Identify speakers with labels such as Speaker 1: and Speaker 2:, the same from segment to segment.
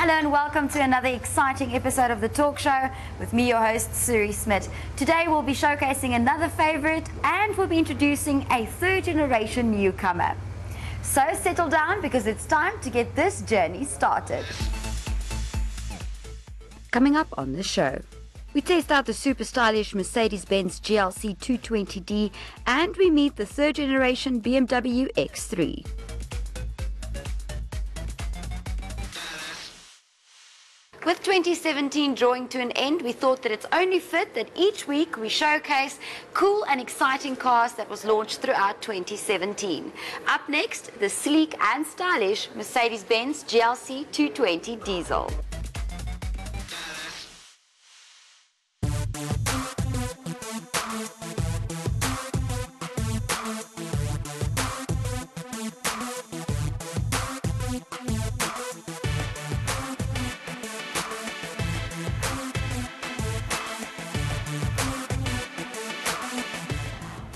Speaker 1: Hello and welcome to another exciting episode of The Talk Show with me, your host, Suri Smith. Today we'll be showcasing another favorite and we'll be introducing a third generation newcomer. So settle down because it's time to get this journey started. Coming up on the show, we test out the super stylish Mercedes-Benz GLC 220D and we meet the third generation BMW X3. With 2017 drawing to an end, we thought that it's only fit that each week we showcase cool and exciting cars that was launched throughout 2017. Up next, the sleek and stylish Mercedes-Benz GLC 220 Diesel.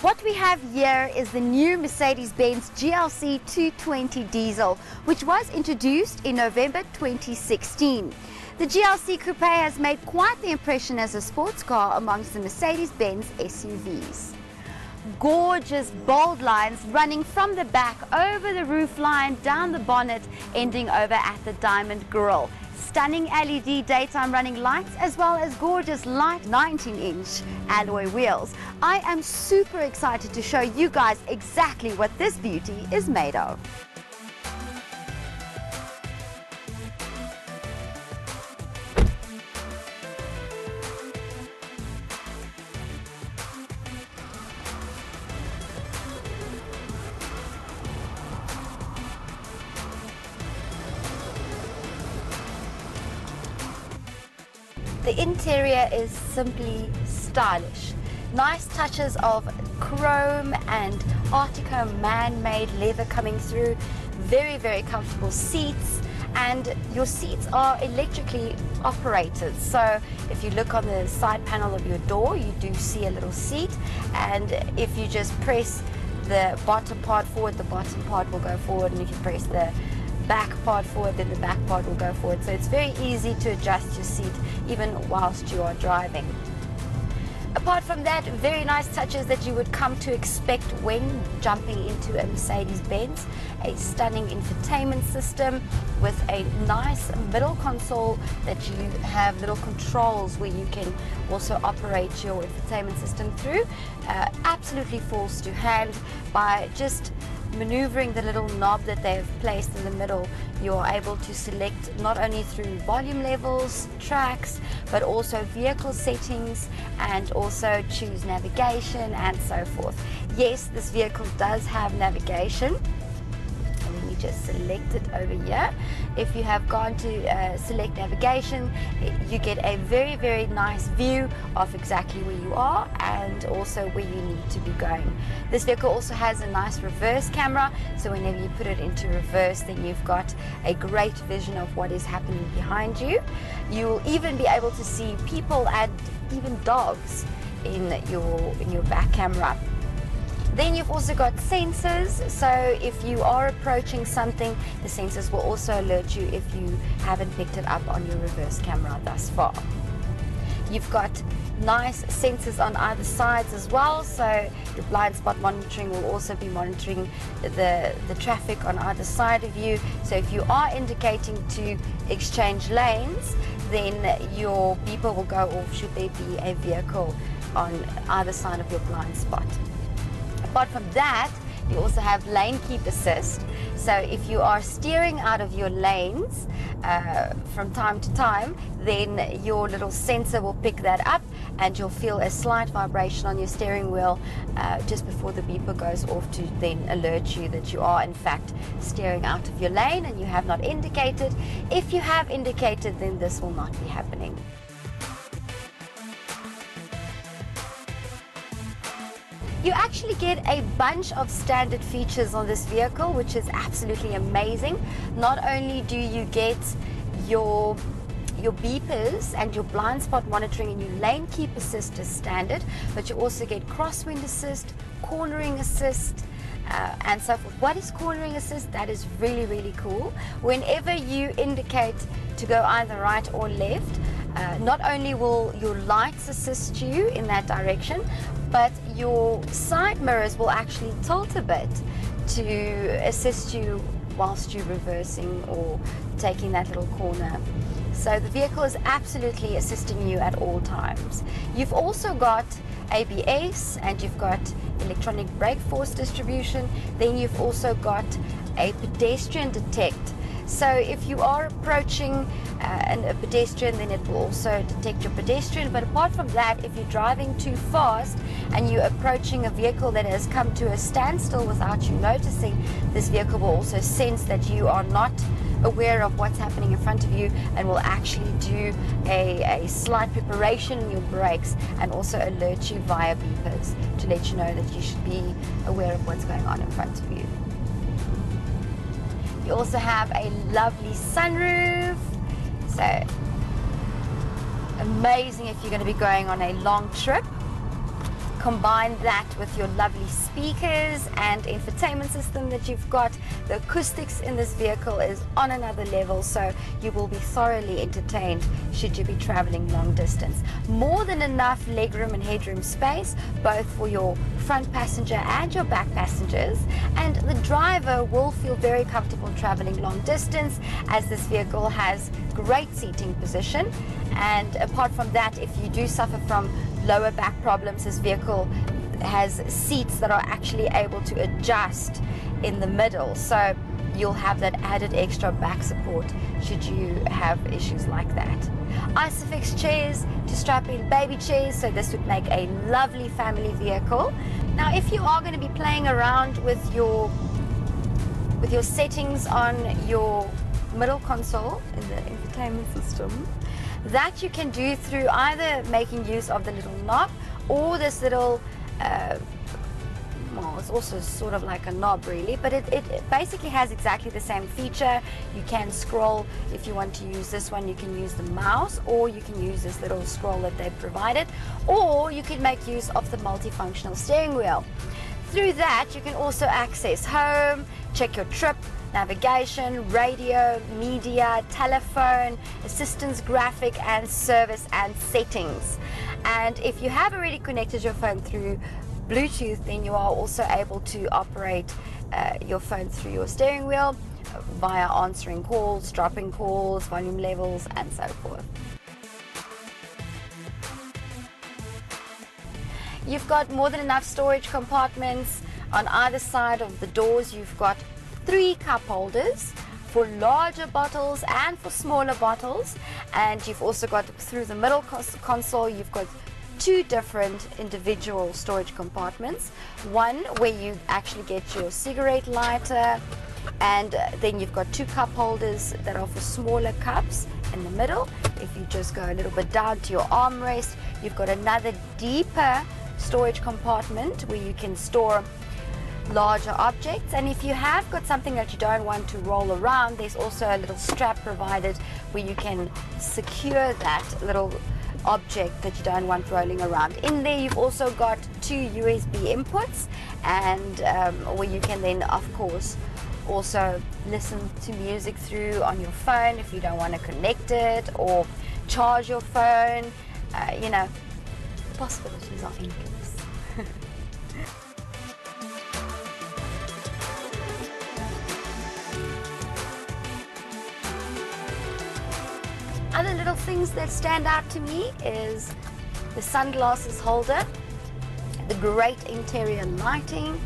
Speaker 1: What we have here is the new Mercedes-Benz GLC 220 Diesel, which was introduced in November 2016. The GLC Coupe has made quite the impression as a sports car amongst the Mercedes-Benz SUVs. Gorgeous, bold lines running from the back over the roofline, down the bonnet, ending over at the diamond grille. Stunning LED daytime running lights as well as gorgeous light 19-inch alloy wheels. I am super excited to show you guys exactly what this beauty is made of. The interior is simply stylish. Nice touches of chrome and Artico man-made leather coming through. Very, very comfortable seats, and your seats are electrically operated. So if you look on the side panel of your door, you do see a little seat, and if you just press the bottom part forward, the bottom part will go forward, and if you press the back part forward, then the back part will go forward. So it's very easy to adjust your seat even whilst you are driving. Apart from that, very nice touches that you would come to expect when jumping into a Mercedes-Benz. A stunning infotainment system with a nice middle console that you have little controls where you can also operate your infotainment system through. Absolutely falls to hand by just maneuvering the little knob that they've placed in the middle. You're able to select not only through volume levels, tracks, but also vehicle settings, and also choose navigation and so forth. Yes, this vehicle does have navigation. And then you just select it over here. If you have gone to select navigation, you get a very, very nice view of exactly where you are and also where you need to be going. This vehicle also has a nice reverse camera, so whenever you put it into reverse, then you've got a great vision of what is happening behind you. You'll even be able to see people and even dogs in your back camera. Then you've also got sensors, so if you are approaching something, the sensors will also alert you if you haven't picked it up on your reverse camera thus far. You've got nice sensors on either sides as well, so your blind spot monitoring will also be monitoring the traffic on either side of you. So if you are indicating to exchange lanes, then your beeper will go off should there be a vehicle on either side of your blind spot. Apart from that, you also have lane keep assist. So if you are steering out of your lanes from time to time, then your little sensor will pick that up and you'll feel a slight vibration on your steering wheel just before the beeper goes off to then alert you that you are in fact steering out of your lane and you have not indicated. If you have indicated, then this will not be happening. You actually get a bunch of standard features on this vehicle, which is absolutely amazing. Not only do you get your beepers and your blind spot monitoring and your lane keep assist as standard, but you also get crosswind assist, cornering assist, and so forth. What is cornering assist? That is really, really cool. Whenever you indicate to go either right or left, not only will your lights assist you in that direction, but your side mirrors will actually tilt a bit to assist you whilst you're reversing or taking that little corner. So the vehicle is absolutely assisting you at all times. You've also got ABS and you've got electronic brake force distribution. Then you've also got a pedestrian detect. So if you are approaching a pedestrian, then it will also detect your pedestrian. But apart from that, if you're driving too fast and you're approaching a vehicle that has come to a standstill without you noticing, this vehicle will also sense that you are not aware of what's happening in front of you and will actually do a slight preparation in your brakes and also alert you via beepers to let you know that you should be aware of what's going on in front of you. You also have a lovely sunroof, so amazing if you're going to be going on a long trip. Combine that with your lovely speakers and infotainment system that you've got. The acoustics in this vehicle is on another level, so you will be thoroughly entertained should you be traveling long distance. More than enough legroom and headroom space, both for your front passenger and your back passengers, and the driver will feel very comfortable traveling long distance as this vehicle has great seating position. And apart from that, if you do suffer from lower back problems, this vehicle has seats that are actually able to adjust in the middle, so you'll have that added extra back support should you have issues like that. Isofix chairs to strap in baby chairs, so this would make a lovely family vehicle. Now if you are going to be playing around with your settings on your middle console in the infotainment system, that you can do through either making use of the little knob or this little well, it's also sort of like a knob really, but it basically has exactly the same feature. You can scroll. If you want to use this one, you can use the mouse, or you can use this little scroll that they've provided, or you can make use of the multifunctional steering wheel. Through that you can also access home, check your trip, navigation, radio, media, telephone, assistance graphic, and service and settings. And if you have already connected your phone through Bluetooth, then you are also able to operate your phone through your steering wheel via answering calls, dropping calls, volume levels, and so forth. You've got more than enough storage compartments on either side of the doors. You've got 3 cup holders for larger bottles and for smaller bottles, and you've also got through the middle console you've got 2 different individual storage compartments. One where you actually get your cigarette lighter, and then you've got 2 cup holders that are for smaller cups in the middle. If you just go a little bit down to your armrest, you've got another deeper storage compartment where you can store larger objects. And if you have got something that you don't want to roll around, there's also a little strap provided where you can secure that little object that you don't want rolling around. In there you've also got 2 USB inputs, and where you can then of course also listen to music through on your phone if you don't want to connect it, or charge your phone. You know, possibilities are endless. Other little things that stand out to me is the sunglasses holder, the great interior lighting,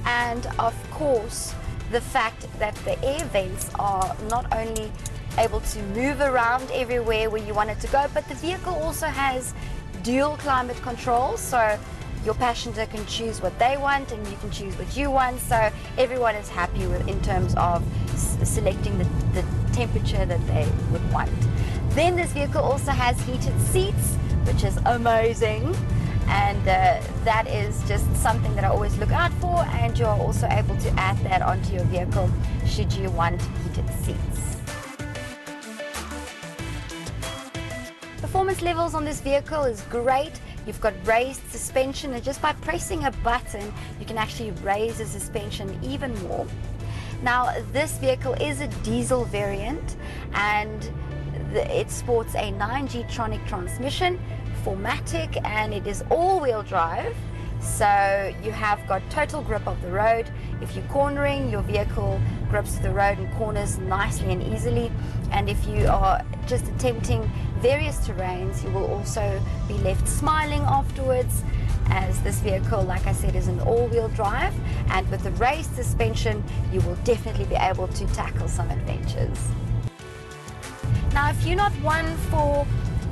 Speaker 1: and of course the fact that the air vents are not only able to move around everywhere where you want it to go, but the vehicle also has dual climate control, so your passenger can choose what they want and you can choose what you want, so everyone is happy with in terms of selecting the temperature that they would want. Then this vehicle also has heated seats, which is amazing, and that is just something that I always look out for, and you're also able to add that onto your vehicle should you want heated seats. Performance levels on this vehicle is great. You've got raised suspension, and just by pressing a button, you can actually raise the suspension even more. Now, this vehicle is a diesel variant, and it sports a 9G-tronic transmission, 4MATIC, and it is all-wheel drive. So you have got total grip of the road. If you're cornering, your vehicle grips the road and corners nicely and easily. And if you are just attempting various terrains, you will also be left smiling afterwards, as this vehicle, like I said, is an all-wheel drive, and with the raised suspension you will definitely be able to tackle some adventures. Now, if you're not one for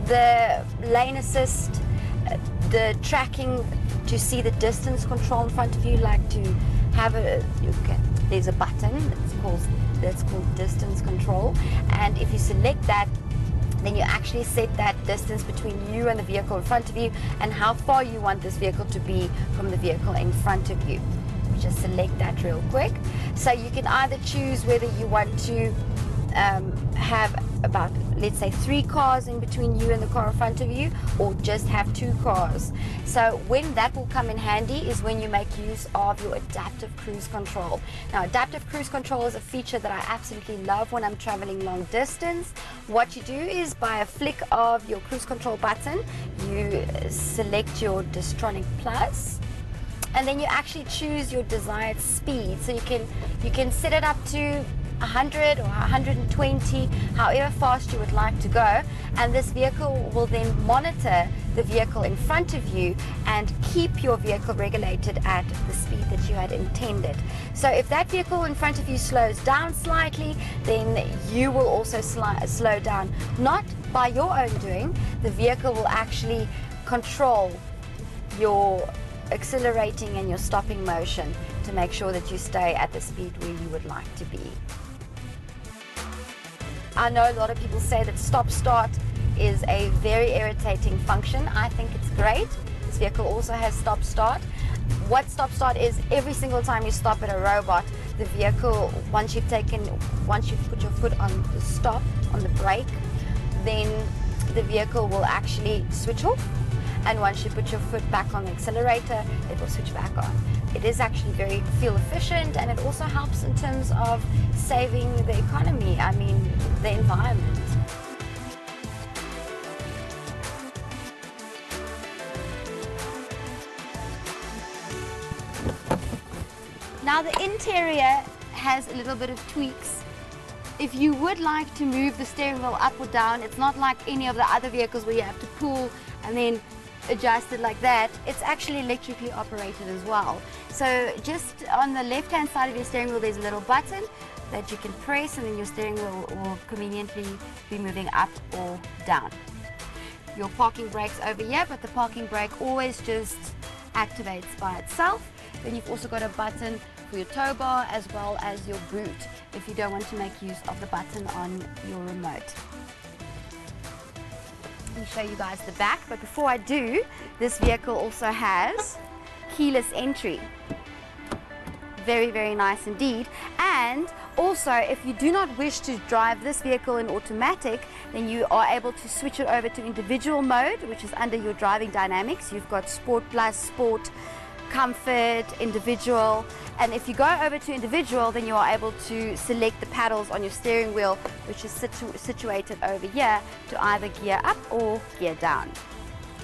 Speaker 1: the lane assist, the tracking to see the distance control in front of you, like to have there's a button that's called distance control, and if you select that, then you actually set that distance between you and the vehicle in front of you and how far you want this vehicle to be from the vehicle in front of you. Just select that real quick. So you can either choose whether you want to have about, let's say, 3 cars in between you and the car in front of you, or just have 2 cars. So when that will come in handy is when you make use of your adaptive cruise control. Now, adaptive cruise control is a feature that I absolutely love when I'm traveling long distance. What you do is, by a flick of your cruise control button, you select your Distronic Plus, and then you actually choose your desired speed. So you can set it up to 100 or 120, however fast you would like to go, and this vehicle will then monitor the vehicle in front of you and keep your vehicle regulated at the speed that you had intended. So if that vehicle in front of you slows down slightly, then you will also slow down, not by your own doing. The vehicle will actually control your accelerating and your stopping motion to make sure that you stay at the speed where you would like to be. I know a lot of people say that stop-start is a very irritating function. I think it's great. This vehicle also has stop-start. What stop-start is, every single time you stop at a robot, the vehicle, once you've put your foot on the stop, on the brake, then the vehicle will actually switch off. And once you put your foot back on the accelerator, it will switch back on. It is actually very fuel efficient, and it also helps in terms of saving the economy, I mean the environment. Now, the interior has a little bit of tweaks. If you would like to move the steering wheel up or down, it's not like any of the other vehicles where you have to pull and then adjust it like that. It's actually electrically operated as well. So just on the left hand side of your steering wheel, there's a little button that you can press, and then your steering wheel will conveniently be moving up or down. Your parking brake's over here, but the parking brake always just activates by itself. Then you've also got a button for your tow bar as well as your boot, if you don't want to make use of the button on your remote. Let me show you guys the back, but before I do, this vehicle also has keyless entry. Very, very nice indeed. And also, if you do not wish to drive this vehicle in automatic, then you are able to switch it over to individual mode, which is under your driving dynamics. You've got Sport Plus, Sport, Comfort, Individual, and if you go over to Individual, then you are able to select the paddles on your steering wheel, which is situated over here, to either gear up or gear down,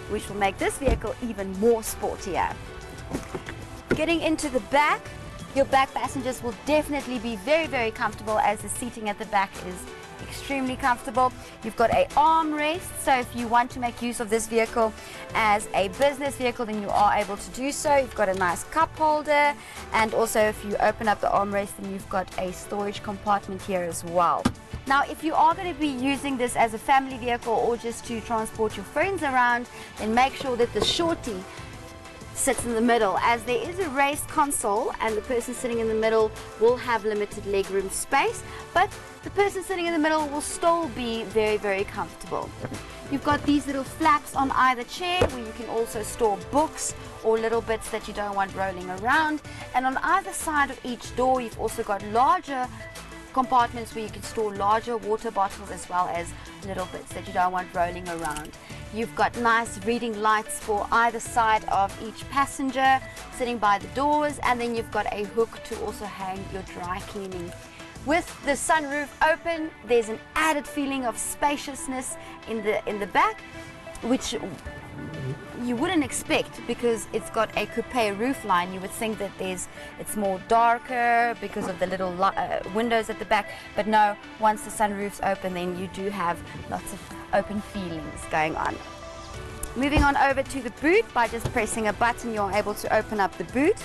Speaker 1: which will make this vehicle even more sportier. Getting into the back, your back passengers will definitely be very, very comfortable, as the seating at the back is extremely comfortable. You've got an armrest, so if you want to make use of this vehicle as a business vehicle, then you are able to do so. You've got a nice cup holder, and also if you open up the armrest, then you've got a storage compartment here as well. Now, if you are going to be using this as a family vehicle or just to transport your friends around, then make sure that the shorty sits in the middle, as there is a raised console and the person sitting in the middle will have limited legroom space, but the person sitting in the middle will still be very, very comfortable. You've got these little flaps on either chair where you can also store books or little bits that you don't want rolling around, and on either side of each door you've also got larger compartments where you can store larger water bottles as well as little bits that you don't want rolling around. You've got nice reading lights for either side of each passenger sitting by the doors, and then you've got a hook to also hang your dry cleaning. With the sunroof open, there's an added feeling of spaciousness in the back, which you wouldn't expect because it's got a coupe roof line. You would think that it's more darker because of the little windows at the back, but no, once the sunroof's open, then you do have lots of open feelings going on. Moving on over to the boot, by just pressing a button you're able to open up the boot,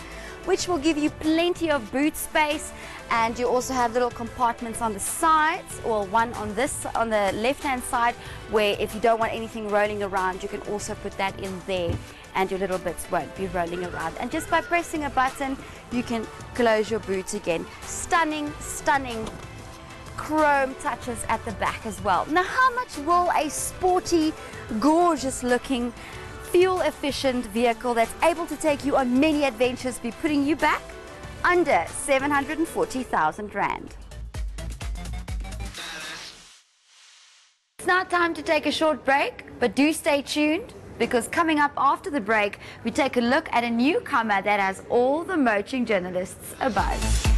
Speaker 1: which will give you plenty of boot space, and you also have little compartments on the sides, or one on the left hand side, where if you don't want anything rolling around, you can also put that in there and your little bits won't be rolling around. And just by pressing a button you can close your boot again. Stunning chrome touches at the back as well. Now, how much will a sporty, gorgeous looking, fuel efficient vehicle that's able to take you on many adventures be putting you back? Under 740,000 Rand. It's now time to take a short break, but do stay tuned, because coming up after the break we take a look at a newcomer that has all the motoring journalists abuzz.